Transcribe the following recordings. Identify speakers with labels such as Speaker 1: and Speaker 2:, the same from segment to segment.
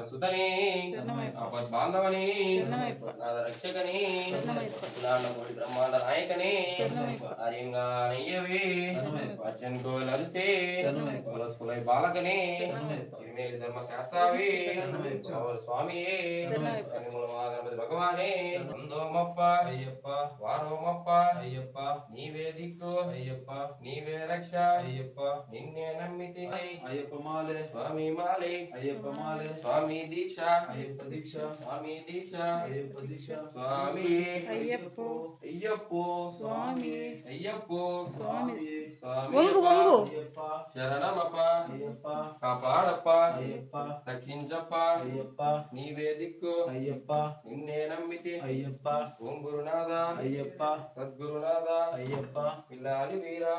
Speaker 1: సుతని బాంధవని నాద రక్షకని నాన్నకోడి బ్రహ్మాండ నాయకని ఆర్యంగానయ్యవి అచ్చన్ కోవిల్ అరిసే కులై బాలకని ఇరిమేలి ధర్మశాస్త్రావి స్వామియే గణపతి భగవానే అందోమప్ప అయ్యప్ప వారోమప్ప అయ్యప్ప నీవే దిక్కు అయ్యప్ప నీవే రక్ష అయ్యప్ప నిన్నే నమ్మితి అయ్యప్ప మాలే స్వామి మాలే అయ్యప్ప మాలే స్వామి దీక్ష అయ్యప్ప దీక్ష స్వామి దీక్ష అయ్యప్ప దీక్ష స్వామి అయ్యప్ప అయ్యప్ప స్వామి అయ్యప్ప స్వామి స్వామి వంగు వంగు అయ్యప్ప శరణమప్ప అయ్యప్ప కాపాడప్ప అయ్యప్ప రక్షించప్ప అయ్యప్ప నీవే దిక్కు అయ్యప్ప నిన్నే నమ్మితి అయ్యప్ప ఓం గురునాథ అయ్యప్ప సద్గురునాథ అయ్యప్ప పిల్లాలి వీరా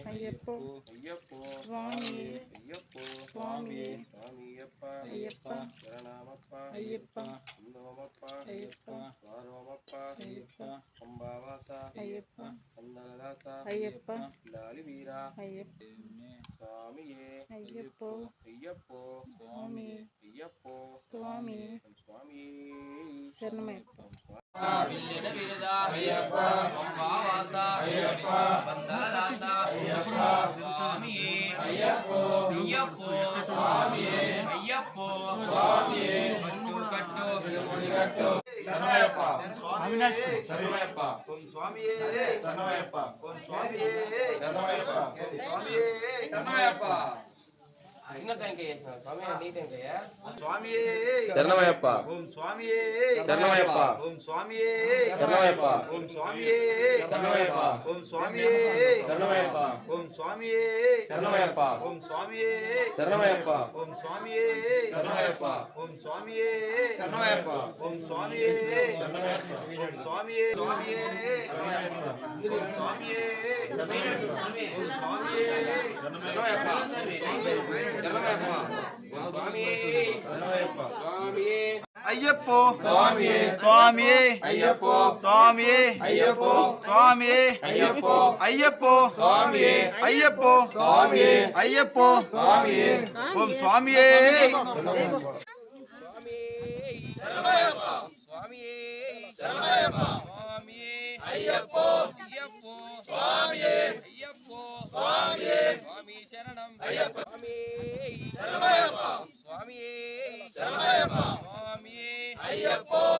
Speaker 1: అయ్యప్ప అయ్యప్ప స్వామి అయ్యప్ప స్వామి స్వామియప్ప అయ్యప్ప శరణమప్ప అయ్యప్ప అందోమప్ప అయ్యప్ప వారోమప్ప అయ్యప్ప అంబావాస అయ్యప్ప అందలదాస అయ్యప్ప పిల్లాలి వీరా అయ్యప్ప స్వామియే అయ్యప్ప అయ్యప్ప స్వామి అయ్యప్ప స్వామి స్వామి శరణమయ్యప్ప విల్లిన విరదా అయ్యప్ప అంబావాస అయ్యప్ప అందలదాస అయ్యప్ప స్వామియే అయ్యప్ప అయ్యప్ప స్వామియే అయ్యప్ప స్వామియే కట్టు కట్టు కట్టు శరణమయ్యప్ప అవినాష్ శరణమయ్యప్ప ఓం స్వామియే శరణమయ్యప్ప ఓం స్వామియే శరణమయ్యప్ప స్వామియే శరణమయ్యప్ప చిన్న టెంకాయ స్వామి నీ టెంకాయ స్వామియే శరణమయ్యప్ప ఓం స్వామియే శరణమయ్యప్ప ఓం స్వామియే శరణమయ్యప్ప ఓం స్వామియే శరణమయ్యప్ప ఓం స్వామియే శరణమయ్యప్ప ఓం స్వామియే శరణమయ్యప్ప ఓం స్వామియే శరణమయ్యప్ప ఓం స్వామియే శరణమయ్యప్ప ఓం స్వామియే శరణమయ్యప్ప ఓం స్వామియే శరణమయ్యప్ప స్వామియే స్వామియే ఓం స్వామియే ఓం స్వామియే శరణమయ్యప్ప శరణమయ్యప్ప స్వామియే శరణమయ్యప్ప స్వామియే అయ్యప్ప స్వామియే స్వామియే అయ్యప్ప స్వామియే అయ్యప్ప స్వామియే అయ్యప్ప అయ్యప్ప స్వామియే అయ్యప్ప స్వామియే అయ్యప్ప స్వామియే ఓం స్వామియే శరణమయ్యప్ప స్వామియే శరణమయ్యప్ప స్వామియే అయ్యప్ప